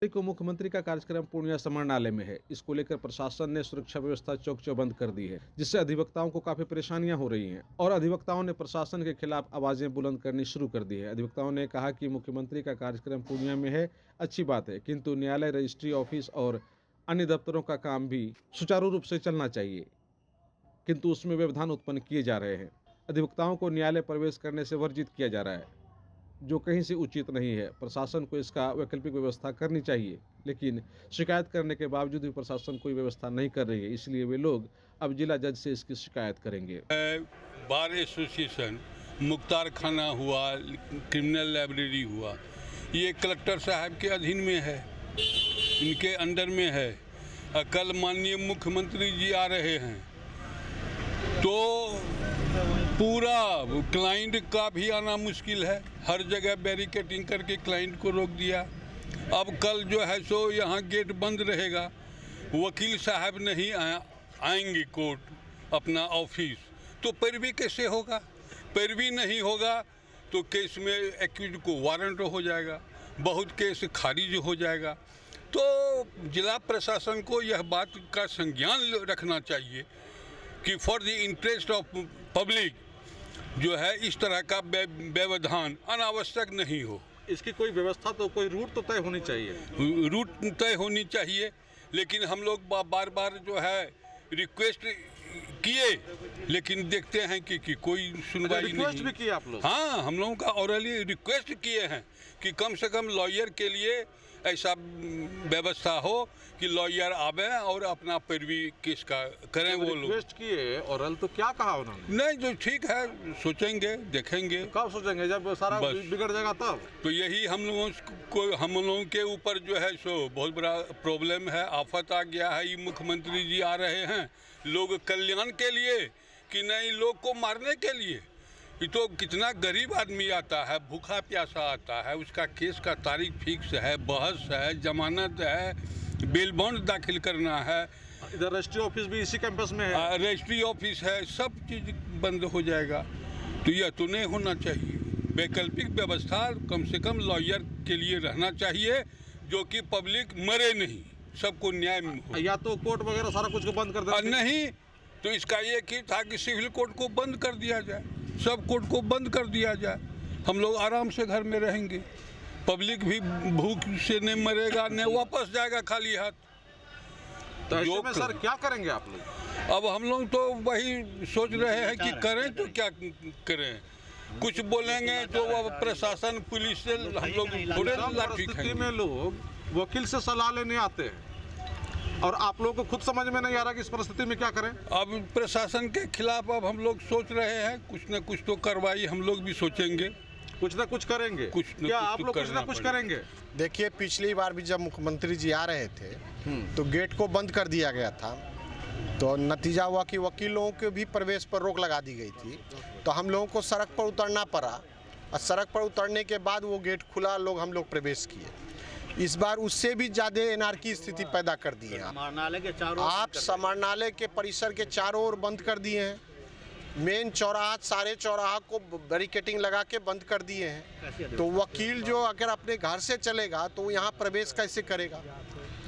को मुख्यमंत्री का कार्यक्रम पूर्णिया समाहरणालय में है। इसको लेकर प्रशासन ने सुरक्षा व्यवस्था चौक चौबंद कर दी है, जिससे अधिवक्ताओं को काफी परेशानियां हो रही हैं और अधिवक्ताओं ने प्रशासन के खिलाफ आवाजें बुलंद करनी शुरू कर दी है। अधिवक्ताओं ने कहा कि मुख्यमंत्री का कार्यक्रम पूर्णिया में है, अच्छी बात है, किंतु न्यायालय, रजिस्ट्री ऑफिस और अन्य दफ्तरों का काम भी सुचारू रूप से चलना चाहिए, किंतु उसमें व्यवधान उत्पन्न किए जा रहे हैं। अधिवक्ताओं को न्यायालय प्रवेश करने से वर्जित किया जा रहा है, जो कहीं से उचित नहीं है। प्रशासन को इसका वैकल्पिक व्यवस्था करनी चाहिए, लेकिन शिकायत करने के बावजूद भी प्रशासन कोई व्यवस्था नहीं कर रही है, इसलिए वे लोग अब जिला जज से इसकी शिकायत करेंगे। बार एसोसिएशन, मुख्तार खाना हुआ, क्रिमिनल लाइब्रेरी हुआ, ये कलेक्टर साहब के अधीन में है, इनके अंडर में है। कल माननीय मुख्यमंत्री जी आ रहे हैं, तो पूरा क्लाइंट का भी आना मुश्किल है। हर जगह बैरिकेडिंग करके क्लाइंट को रोक दिया। अब कल जो है सो यहाँ गेट बंद रहेगा, वकील साहब नहीं आएंगे कोर्ट अपना ऑफिस, तो पैरवी कैसे होगा? पैरवी नहीं होगा तो केस में एक्यूज को वारंट हो जाएगा, बहुत केस खारिज हो जाएगा। तो जिला प्रशासन को यह बात का संज्ञान रखना चाहिए कि for the interest of public जो है इस तरह का व्यवधान अनावश्यक नहीं हो। इसकी कोई व्यवस्था तो, कोई रूट तो तय होनी चाहिए। रूट तय होनी चाहिए, लेकिन हम लोग बार बार जो है रिक्वेस्ट किए, लेकिन देखते हैं कि कोई सुनवाई नहीं। रिक्वेस्ट भी किए आप लोग? हाँ, हम लोगों का ऑरली रिक्वेस्ट किए हैं कि कम से कम लॉयर के लिए ऐसा व्यवस्था हो कि लॉयर आवे और अपना पैरवी केस का करें। वो लोग रिक्वेस्ट किए और तो क्या कहा उन्होंने? नहीं, जो ठीक है, सोचेंगे, देखेंगे। कब सोचेंगे? जब सारा बिगड़ जाएगा तब। तो यही हम लोगों के ऊपर जो है सो बहुत बड़ा प्रॉब्लम है, आफत आ गया है। ये मुख्यमंत्री जी आ रहे हैं लोग कल्याण के लिए कि नहीं लोग को मारने के लिए? ये तो कितना गरीब आदमी आता है, भूखा प्यासा आता है, उसका केस का तारीख फिक्स है, बहस है, जमानत है, बेल बॉन्ड दाखिल करना है। इधर रजिस्ट्री ऑफिस भी इसी कैंपस में है। रजिस्ट्री ऑफिस है, सब चीज़ बंद हो जाएगा। तो यह तो नहीं होना चाहिए। वैकल्पिक व्यवस्था कम से कम लॉयर के लिए रहना चाहिए, जो कि पब्लिक मरे नहीं, सबको न्याय हो। या तो कोर्ट वगैरह सारा कुछ को बंद कर दे। नहीं, तो इसका ये कि था कि सिविल कोर्ट को बंद कर दिया जाए, सब कोर्ट को बंद कर दिया जाए, हम लोग आराम से घर में रहेंगे, पब्लिक भी भूख से नहीं मरेगा, नहीं वापस जाएगा खाली हाथ। तो ऐसे में सर क्या करेंगे आप लोग? अब हम लोग तो वही सोच रहे हैं कि करें तो क्या करें। कुछ बोलेंगे तो प्रशासन, पुलिस से हम लोग थोड़े लाठी खाएंगे। में लोग वकील से सलाह लेने आते हैं और आप लोगों को खुद समझ में नहीं आ रहा कि इस परिस्थिति में क्या करें। अब प्रशासन के खिलाफ अब हम लोग सोच रहे हैं, कुछ न कुछ तो कार्रवाई हम लोग भी सोचेंगे, कुछ ना कुछ करेंगे। क्या आप लोग कुछ ना कुछ करेंगे? देखिए, पिछली बार भी जब मुख्यमंत्री जी आ रहे थे तो गेट को बंद कर दिया गया था, तो नतीजा हुआ कि वकीलों के भी प्रवेश पर रोक लगा दी गई थी। तो हम लोगों को सड़क पर उतरना पड़ा और सड़क पर उतरने के बाद वो गेट खुला, हम लोग प्रवेश किए। इस बार उससे भी ज़्यादा एनार्की स्थिति पैदा कर दी है। आप समाहरणालय के परिसर के चारों ओर बंद कर दिए हैं, मेन चौराहा, सारे चौराहा को बैरिकेडिंग लगा के बंद कर दिए हैं। तो वकील जो अगर अपने घर से चलेगा तो यहाँ प्रवेश कैसे करेगा?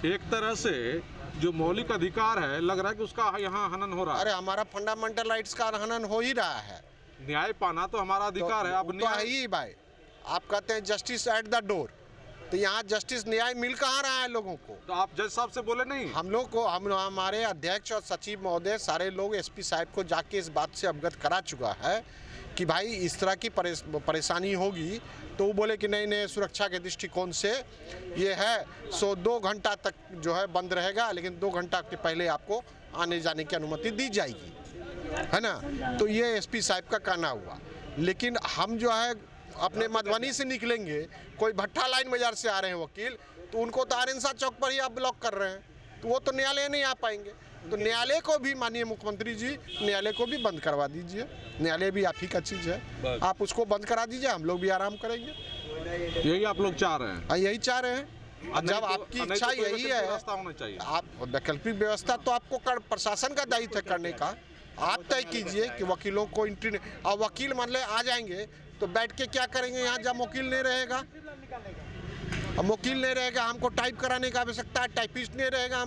एक तरह से जो मौलिक अधिकार है, लग रहा है कि उसका यहाँ हनन हो रहा है। अरे हमारा फंडामेंटल राइट्स का हनन हो ही रहा है। न्याय पाना तो हमारा अधिकार है। अब तो है ही भाई, आप कहते हैं जस्टिस एट द डोर, तो यहाँ जस्टिस, न्याय मिल कहाँ रहा है लोगों को? तो आप जज साहब से बोले नहीं? हम लोग को, हमारे अध्यक्ष और सचिव महोदय सारे लोग एसपी साहब को जाके इस बात से अवगत करा चुका है कि भाई इस तरह की परेशानी होगी। तो वो बोले कि नहीं, सुरक्षा के दृष्टिकोण से ये है, सो 2 घंटा तक जो है बंद रहेगा, लेकिन 2 घंटा के पहले आपको आने जाने की अनुमति दी जाएगी, है ना। तो ये एसपी साहब का कहना हुआ। लेकिन हम जो है अपने मधुबनी से निकलेंगे, कोई भट्टा लाइन बाजार से आ रहे हैं वकील, तो उनको तो आरएनसा चौक पर ही आप ब्लॉक कर रहे हैं, तो वो तो न्यायालय नहीं आ पाएंगे। तो न्यायालय को भी, माननीय मुख्यमंत्री जी, न्यायालय को भी बंद करवा दीजिए। न्यायालय भी आप ही का चीज़ है, आप उसको बंद करा दीजिए, हम लोग भी आराम करेंगे। यही आप लोग चाह रहे हैं? हाँ, यही चाह रहे हैं। जब आपकी इच्छा यही है, होना चाहिए। आप वैकल्पिक व्यवस्था तो आपको प्रशासन का दायित्व है करने का। आप तय कीजिए कि वकीलों को एंट्री, और वकील मान ले आ जाएंगे तो बैठ के क्या करेंगे यहाँ जब वकील नहीं रहेगा? अब वकील नहीं रहेगा, हमको टाइप कराने की आवश्यकता है, टाइपिस्ट नहीं रहेगा,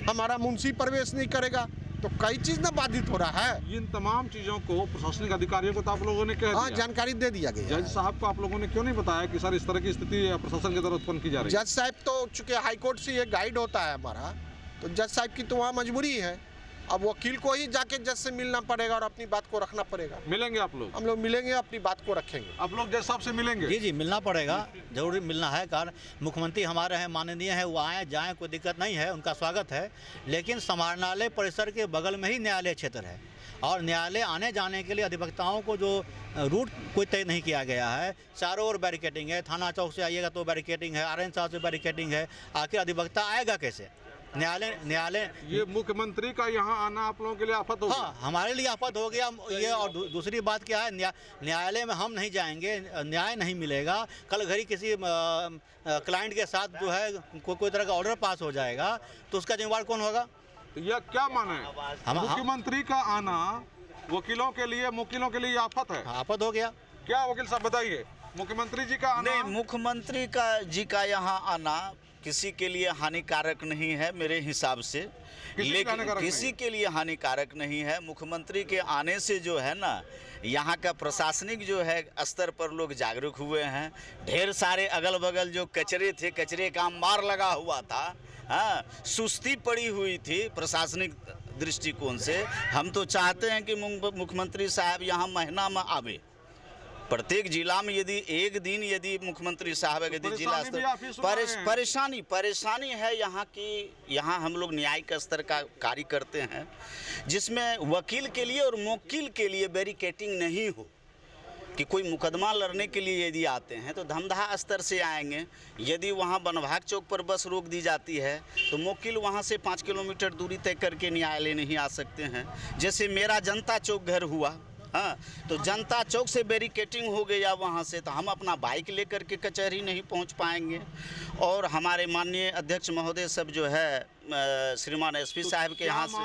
हमारा मुंशी प्रवेश नहीं करेगा, तो कई चीज़ ना बाधित हो रहा है। इन तमाम चीजों को प्रशासनिक अधिकारियों को तो आप लोगों ने कह हाँ, दिया, जानकारी दे दिया गया। जज साहब को आप लोगों ने क्यों नहीं बताया कि सर इस तरह की स्थिति प्रशासन के द्वारा उत्पन्न की जा रही है? जज साहब तो चूंकि हाईकोर्ट से ये गाइड होता है हमारा, तो जज साहब की तो वहाँ मजबूरी है। अब वकील को ही जाके जज से मिलना पड़ेगा और अपनी बात को रखना पड़ेगा। मिलेंगे आप लोग? हम लोग मिलेंगे, अपनी बात को रखेंगे। आप लोग जज साहब से मिलेंगे? जी मिलना पड़ेगा, जरूरी मिलना है। कारण मुख्यमंत्री हमारे हैं, माननीय है, वो आए जाएँ, कोई दिक्कत नहीं है, उनका स्वागत है। लेकिन समाहरणालय परिसर के बगल में ही न्यायालय क्षेत्र है और न्यायालय आने जाने के लिए अधिवक्ताओं को जो रूट कोई तय नहीं किया गया है। चारों ओर बैरिकेडिंग है, थाना चौक से आइएगा तो बैरिकेडिंग है, आरएन साहब से बैरिकेडिंग है। आखिर अधिवक्ता आएगा कैसे? न्यायालय ये मुख्यमंत्री का यहाँ आना आप लोगों के लिए आफत हो गया? हाँ, हमारे लिए आफत हो गया ये। और दूसरी बात क्या है, न्यायालय में हम नहीं जाएंगे, न्याय नहीं मिलेगा। कल घड़ी किसी क्लाइंट के साथ जो है कोई तरह का ऑर्डर पास हो जाएगा तो उसका जिम्मेवार कौन होगा? तो यह क्या माना है? मुख्यमंत्री का आना वकीलों के लिए आफत है? आफत हो गया। क्या वकील साहब बताइए, मुख्यमंत्री जी का आना? नहीं, मुख्यमंत्री जी का यहाँ आना किसी के लिए हानिकारक नहीं है मेरे हिसाब से, लेकिन किसी के लिए हानिकारक नहीं है। मुख्यमंत्री के आने से जो है ना, यहाँ का प्रशासनिक जो है स्तर पर लोग जागरूक हुए हैं। ढेर सारे अगल बगल जो कचरे थे, कचरे का मार लगा हुआ था, हाँ, सुस्ती पड़ी हुई थी प्रशासनिक दृष्टिकोण से। हम तो चाहते हैं कि मुख्यमंत्री साहब यहाँ महीना में आवे। प्रत्येक जिला में यदि एक दिन यदि मुख्यमंत्री साहब यदि जिला स्तर परेशानी है यहाँ की, यहाँ हम लोग न्यायिक स्तर का कार्य करते हैं जिसमें वकील के लिए और मुवक्किल के लिए बैरिकेडिंग नहीं हो। कि कोई मुकदमा लड़ने के लिए यदि आते हैं तो धमधा स्तर से आएंगे। यदि वहाँ बनभाग चौक पर बस रोक दी जाती है तो मुवक्किल वहाँ से 5 किलोमीटर दूरी तय करके न्यायालय नहीं आ सकते हैं। जैसे मेरा जनता चौक घर हुआ, हाँ, तो जनता चौक से बैरिकेडिंग हो गया वहाँ से, तो हम अपना बाइक लेकर के कचहरी नहीं पहुँच पाएंगे। और हमारे माननीय अध्यक्ष महोदय सब जो है श्रीमान एसपी साहब के यहाँ से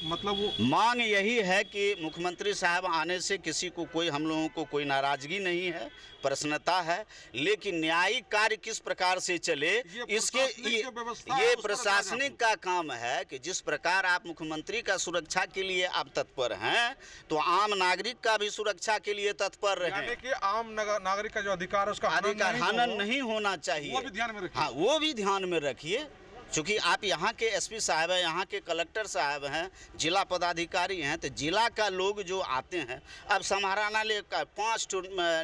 मतलब वो मांग यही है कि मुख्यमंत्री साहब आने से किसी को कोई, हम लोगों को कोई नाराजगी नहीं है, प्रसन्नता है। लेकिन न्यायिक कार्य किस प्रकार से चले ये प्रशासनिक का काम है कि जिस प्रकार आप मुख्यमंत्री का सुरक्षा के लिए आप तत्पर हैं तो आम नागरिक का भी सुरक्षा के लिए तत्पर रहें। यानी कि आम नागरिक का जो अधिकार है उसका हनन नहीं होना चाहिए। वो भी ध्यान में रखिए। हाँ, वो भी ध्यान में रखिए। चूँकि आप यहाँ के एसपी साहब हैं, यहाँ के कलेक्टर साहब हैं, जिला पदाधिकारी हैं, तो जिला का लोग जो आते हैं, अब समाहरणालय का 5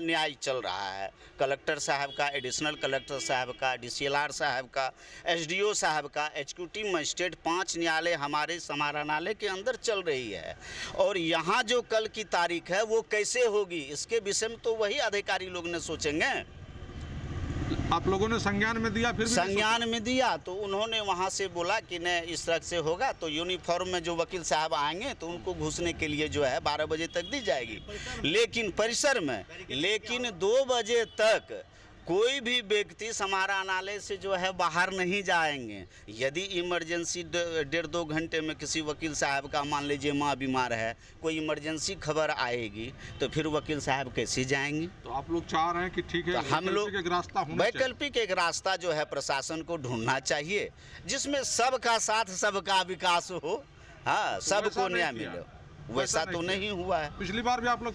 न्याय चल रहा है। कलेक्टर साहब का, एडिशनल कलेक्टर साहब का, DCLR साहब का, SDO साहब का, एग्जीक्यूटिव मजिस्ट्रेट, 5 न्यायालय हमारे समाहरणालय के अंदर चल रही है। और यहाँ जो कल की तारीख है वो कैसे होगी इसके विषय में तो वही अधिकारी लोग ने सोचेंगे। आप लोगों ने संज्ञान में दिया? फिर भी संज्ञान में दिया तो उन्होंने वहाँ से बोला कि नहीं इस तरह से होगा, तो यूनिफॉर्म में जो वकील साहब आएंगे तो उनको घुसने के लिए जो है 12 बजे तक दी जाएगी। लेकिन परिसर में 2 बजे तक कोई भी व्यक्ति समाहरणालय से जो है बाहर नहीं जाएंगे। यदि इमरजेंसी 1.5-2 घंटे में किसी वकील साहब का, मान लीजिए माँ बीमार है, कोई इमरजेंसी खबर आएगी तो फिर वकील साहब कैसे जाएंगे? तो आप लोग चाह रहे हैं कि ठीक है, तो हम लोग वैकल्पिक एक रास्ता जो है प्रशासन को ढूंढना चाहिए जिसमें सबका साथ सबका विकास हो, हाँ, सबको न्याय मिले। वैसा तो नहीं हुआ है। पिछली बार भी आप लोग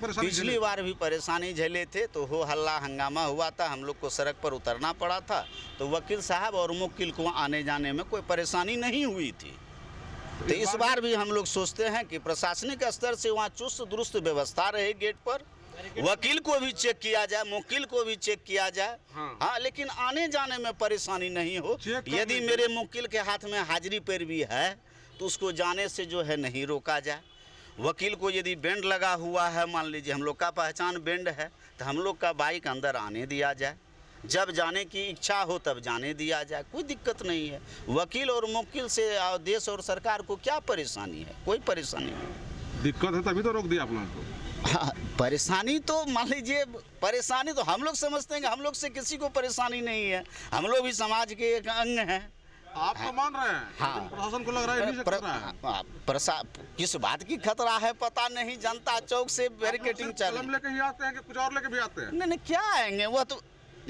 परेशानी झेले थे तो हो हल्ला हंगामा हुआ था, हम लोग को सड़क पर उतरना पड़ा था, तो वकील साहब और मुवक्किल को आने जाने में कोई परेशानी नहीं हुई थी। तो इस बार भी हम लोग सोचते हैं कि प्रशासनिक स्तर से वहाँ चुस्त दुरुस्त व्यवस्था रहे, गेट पर वकील को भी चेक किया जाए, मुवक्किल को भी चेक किया जाए, हाँ, लेकिन आने जाने में परेशानी नहीं हो। यदि मेरे मुवक्किल के हाथ में हाजिरी पर भी है तो उसको जाने से जो है नहीं रोका जाए। वकील को यदि बेंड लगा हुआ है, मान लीजिए हम लोग का पहचान बेंड है, तो हम लोग का बाइक अंदर आने दिया जाए, जब जाने की इच्छा हो तब जाने दिया जाए, कोई दिक्कत नहीं है। वकील और मुवक्किल से देश और सरकार को क्या परेशानी है? कोई परेशानी नहीं। दिक्कत है तभी तो रोक दिया आप लोगों को। हाँ, परेशानी तो मान लीजिए, परेशानी तो हम लोग समझते हैं कि हम लोग से किसी को परेशानी नहीं है, हम लोग भी समाज के एक अंग हैं। आप तो मान रहे हैं, हाँ, प्रशासन को लग रहा है किस बात की खतरा है पता नहीं। जनता चौक से बैरिकेडिंग चल लेके ही आते हैं कि कुछ और लेके भी आते हैं? नहीं, क्या आएंगे, वो तो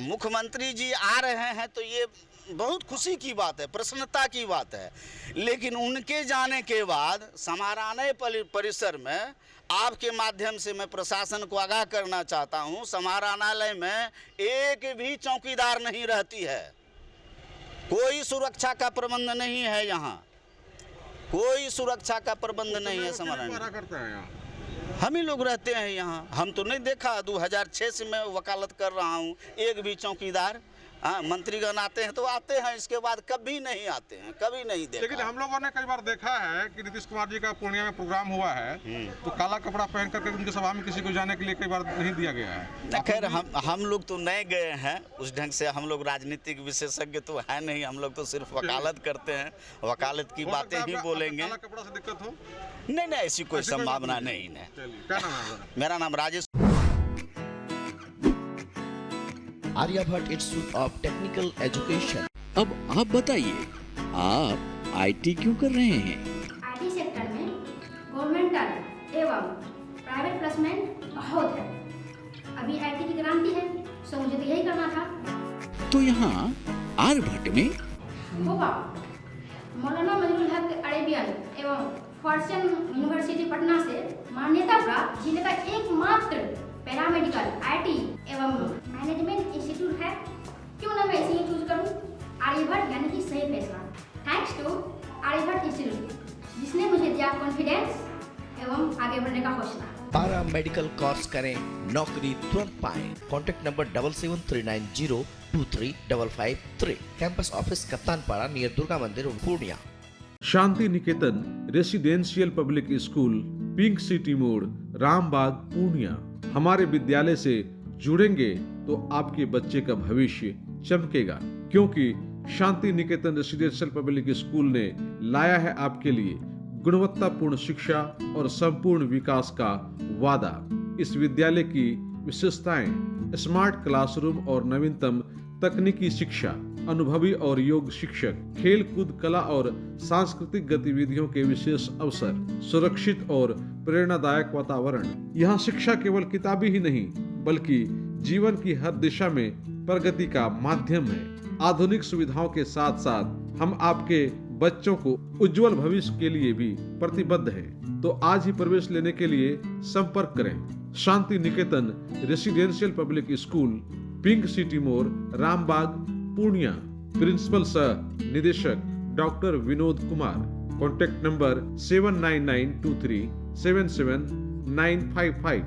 मुख्यमंत्री जी आ रहे हैं तो ये बहुत खुशी की बात है, प्रसन्नता की बात है। लेकिन उनके जाने के बाद समाहरणालय परिसर में आपके माध्यम से मैं प्रशासन को आगाह करना चाहता हूं, समाहरणालय में एक भी चौकीदार नहीं रहती है, कोई सुरक्षा का प्रबंध नहीं है, यहाँ कोई सुरक्षा का प्रबंध नहीं है। समाहरणालय हम ही लोग रहते हैं यहाँ, हम तो नहीं देखा, 2006 से मैं वकालत कर रहा हूँ, एक भी चौकीदार। हाँ, मंत्रीगण आते हैं तो आते हैं, इसके बाद कभी नहीं आते हैं, कभी नहीं देखा। लेकिन हम लोगों ने कई बार देखा है कि नीतीश कुमार जी का पूर्णिया में प्रोग्राम हुआ है तो काला कपड़ा पहन करके उनकी सभा में किसी को जाने के लिए कई बार नहीं दिया गया है। खैर हम लोग तो नहीं गए हैं उस ढंग से, हम लोग राजनीतिक विशेषज्ञ तो है नहीं, हम लोग तो सिर्फ वकालत करते हैं, वकालत की बातें ही बोलेंगे। काला कपड़ा से दिक्कत हो? नहीं, ऐसी कोई संभावना नहीं है। क्या नाम है? मेरा नाम Rajesh. Aryabhatta institute of technical education. अब आप बताइए, आप आईटी क्यों कर रहे हैं? आईटी सेक्टर में गवर्नमेंटल एवं प्राइवेट प्लेसमेंट बहुत है। अभी आईटी की क्रांति है, सो मुझे तो यही करना था। तो यहाँ आर्यभट्ट में होगा मौलाना मजरूल हक अरेबियन एवं फॉर्च्यून यूनिवर्सिटी पटना से मान्यता प्राप्त जिले का एकमात्र पैरामेडिकल आईटी एवं मैनेजमेंट इंस्टीट्यूट है। क्यों ना मैं इसे ही चूज करूं? आर्यभट्ट यानी कि सही फैसला। थैंक्स टू आर्यभट्ट इंस्टीट्यूट जिसने मुझे दिया कॉन्फिडेंस एवं आगे बढ़ने का हौसला। पारा मेडिकल कोर्स करें, नौकरी तुरंत पाएं। Contact number 7739023553। Campus office Kaptanpara near Durga Mandir Purnia. Shanti Niketan residential public school, pink city मोड़, रामबाग, पूर्णिया। हमारे विद्यालय से जुड़ेंगे तो आपके बच्चे का भविष्य चमकेगा, क्योंकि शांति निकेतन रेसिडेंशियल पब्लिक स्कूल ने लाया है आपके लिए गुणवत्तापूर्ण शिक्षा और संपूर्ण विकास का वादा। इस विद्यालय की विशेषताएं: स्मार्ट क्लासरूम और नवीनतम तकनीकी शिक्षा, अनुभवी और योग्य शिक्षक, खेल कूद, कला और सांस्कृतिक गतिविधियों के विशेष अवसर, सुरक्षित और प्रेरणादायक वातावरण। यहाँ शिक्षा केवल किताबी ही नहीं बल्कि जीवन की हर दिशा में प्रगति का माध्यम है। आधुनिक सुविधाओं के साथ साथ हम आपके बच्चों को उज्जवल भविष्य के लिए भी प्रतिबद्ध हैं। तो आज ही प्रवेश लेने के लिए संपर्क करें। Shanti Niketan residential public school, pink city मोड़, रामबाग, पूर्णिया। प्रिंसिपल सह निदेशक doctor Vinod Kumar. Contact number 7992377955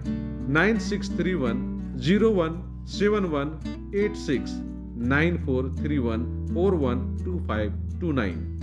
9631017186 9431412529।